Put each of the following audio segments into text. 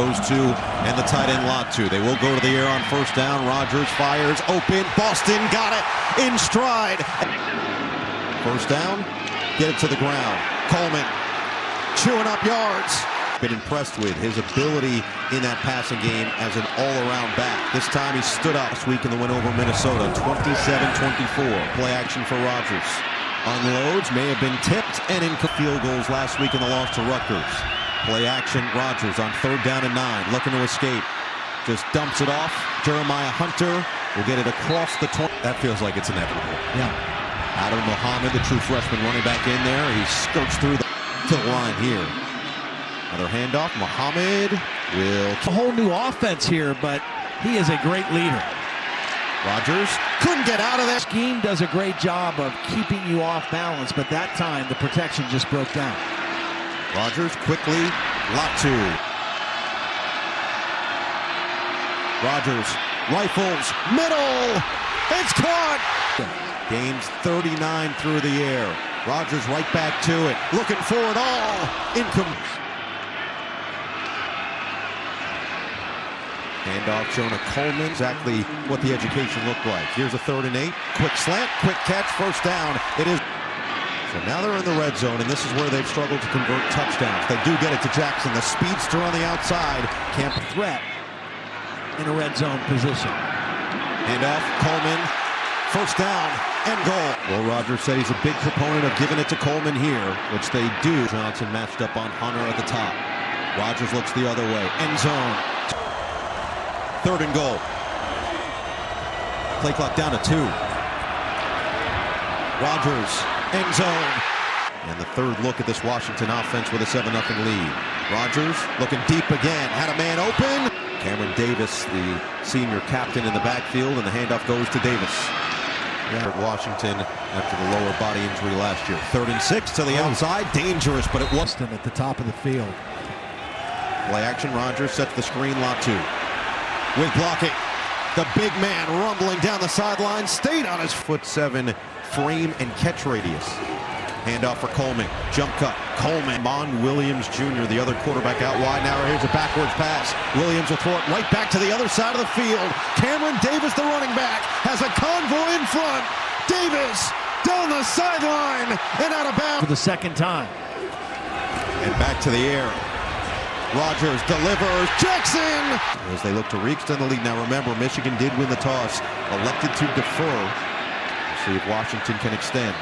those two and the tight end Latu. They will go to the air on first down. Rutgers fires open. Boston got it in stride. First down, get it to the ground. Coleman chewing up yards. Been impressed with his ability in that passing game as an all-around back. This time he stood up this week in the win over Minnesota, 27-24. Play action for Rutgers. Unloads, may have been tipped, and in field goals last week in the loss to Rutgers. Play action, Rutgers on 3rd down and 9, looking to escape. Just dumps it off. Jeremiah Hunter will get it across the 20. That feels like it's inevitable. Yeah. Adam Mohan, the true freshman, running back in there. He skirts through to the line here. Another handoff. Muhammad will... A whole new offense here, but he is a great leader. Rutgers couldn't get out of there. Scheme does a great job of keeping you off balance, but that time the protection just broke down. Rutgers quickly. Latu. Rutgers rifles. Middle. It's caught. Gains 39 through the air. Rutgers right back to it. Looking for it all. Incomplete. Handoff shown to Coleman. Exactly what the education looked like. Here's a 3rd and 8. Quick slant, quick catch, first down. It is. So now they're in the red zone, and this is where they've struggled to convert touchdowns. They do get it to Jackson. The speedster on the outside. Can't threat in a red zone position. Handoff, Coleman. First down and goal. Well, Rutgers said he's a big proponent of giving it to Coleman here, which they do. Johnson matched up on Hunter at the top. Rutgers looks the other way. End zone. 3rd and goal. Play clock down to 2. Rutgers, end zone. And the 3rd look at this Washington offense with a 7-0 lead. Rutgers looking deep again. Had a man open. Cameron Davis, the senior captain in the backfield, and the handoff goes to Davis. Yeah. Washington after the lower body injury last year. 3rd and 6 to the outside. Dangerous, but it wasn't. At the top of the field. Play action. Rutgers sets the screen. Latu with blocking. The big man rumbling down the sideline. Stayed on his 4'7" frame and catch radius. Handoff for Coleman. Jump cut. Coleman. Mon Williams Jr., the other quarterback out wide. Now here's a backwards pass. Williams will throw it right back to the other side of the field. Cameron Davis, the running back, has a convoy in front. Davis down the sideline and out of bounds. For the 2nd time. And back to the air. Rutgers delivers. Jackson! As they look to re-extend the lead. Now remember, Michigan did win the toss. Elected to defer. See if Washington can extend.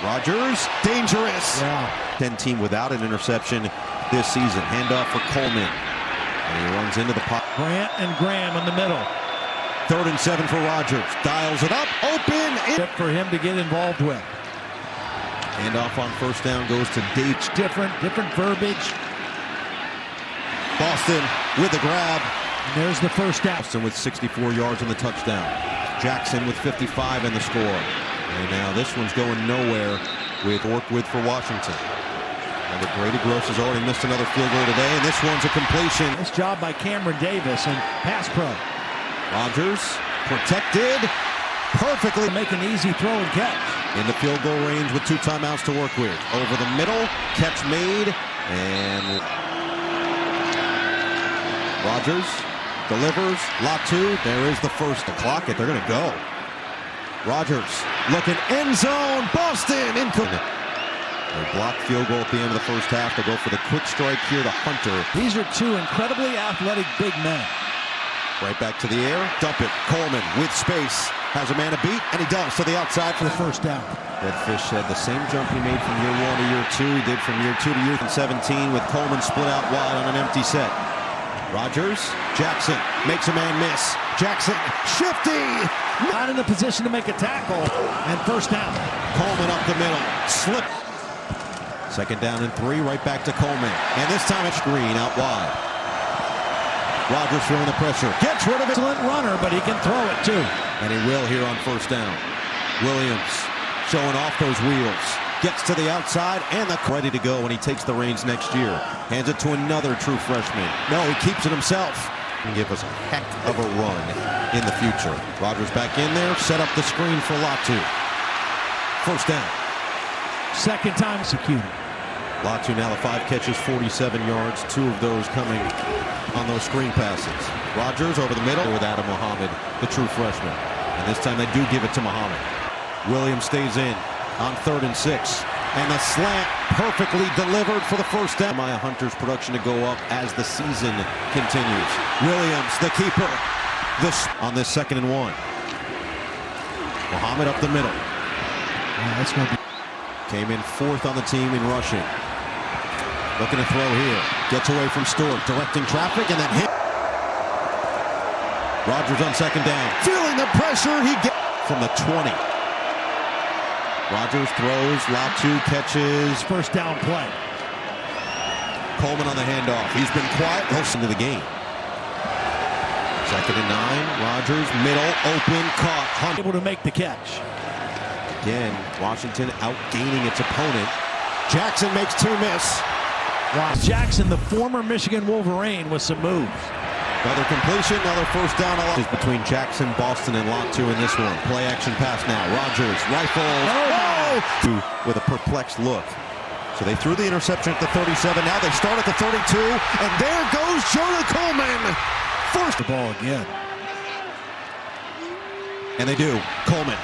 Rutgers, dangerous. Yeah. 10 team without an interception this season. Handoff for Coleman. And he runs into the pot. Grant and Graham in the middle. 3rd and 7 for Rutgers. Dials it up. Open. For him to get involved with. Handoff on first down goes to Dates. Different verbiage. Boston with the grab. And there's the first down. Boston with 64 yards on the touchdown. Jackson with 55 in the score. And now this one's going nowhere with Orkwood for Washington. And Grady Gross has already missed another field goal today, and this one's a completion. Nice job by Cameron Davis and pass pro. Rutgers protected perfectly. Make an easy throw and catch. In the field goal range with 2 timeouts to work with. Over the middle, catch made, and Rutgers delivers. Latu, there is the first. The clock it, they're going to go. Rutgers looking end zone. Boston incomplete. They block field goal at the end of the first half. They go for the quick strike here to Hunter. These are 2 incredibly athletic big men. Right back to the air. Dump it. Coleman with space. Has a man to beat, and he does to the outside for the first down. Redfish said the same jump he made from year 1 to year 2. He did from year 2 to year 17 with Coleman split out wide on an empty set. Rutgers, Jackson makes a man miss. Jackson, shifty! Not in a position to make a tackle, and first down. Coleman up the middle, slip. 2nd down and 3, right back to Coleman. And this time it's Green out wide. Rutgers feeling the pressure, gets rid of it. Excellent runner, but he can throw it too. And he will here on first down. Williams showing off those wheels. Gets to the outside, and the ready to go when he takes the reins next year. Hands it to another true freshman. No, he keeps it himself. And give us a heck of a run in the future. Rutgers back in there, set up the screen for Latu. First down. 2nd time executed. Latu now the 5 catches, 47 yards, 2 of those coming on those screen passes. Rutgers over the middle with Adam Mohammed, the true freshman. And this time they do give it to Mohammed. Williams stays in on 3rd and 6. And the slant perfectly delivered for the first down. Maya Hunter's production to go up as the season continues. Williams, the keeper, on this 2nd and 1. Mohammed up the middle. That's going to be. Came in 4th on the team in rushing. Looking to throw here. Gets away from Stewart, directing traffic, and then hit. Rutgers on 2nd down. Feeling the pressure, he gets from the 20. Rutgers throws, Latu catches. First down play. Coleman on the handoff. He's been quiet most into the game. 2nd and 9. Rutgers, middle, open, caught. Hunt. Able to make the catch. Again, Washington outgaining its opponent. Jackson makes 2 miss. Wow. Jackson, the former Michigan Wolverine, with some moves. Another completion, another first down. Is between Jackson, Boston, and Latu in this one. Play action pass now. Rutgers rifles. Oh! With a perplexed look. So they threw the interception at the 37. Now they start at the 32. And there goes Jonah Coleman. First The ball again. And they do. Coleman.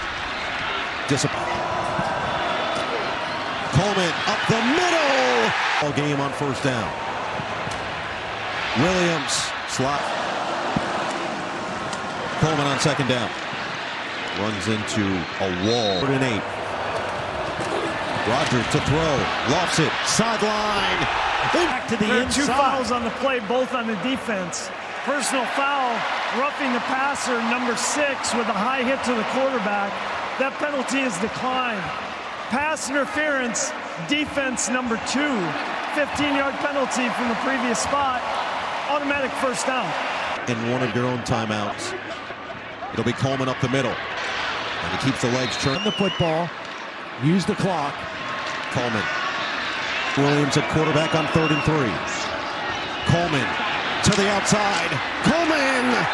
Coleman up the middle. All game on first down. Williams. Slot. Coleman on 2nd down. Runs into a wall. 3rd and 8. Rutgers to throw. Lofts it. Sideline. Back to the There are inside. 2 fouls on the play, both on the defense. Personal foul, roughing the passer, number 6, with a high hit to the quarterback. That penalty is declined. Pass interference, defense number 2. 15-yard penalty from the previous spot. Automatic first down. In one of your own timeouts. It'll be Coleman up the middle. And he keeps the legs churning. The football. Use the clock. Coleman. Williams at quarterback on 3rd and 3. Coleman to the outside. Coleman!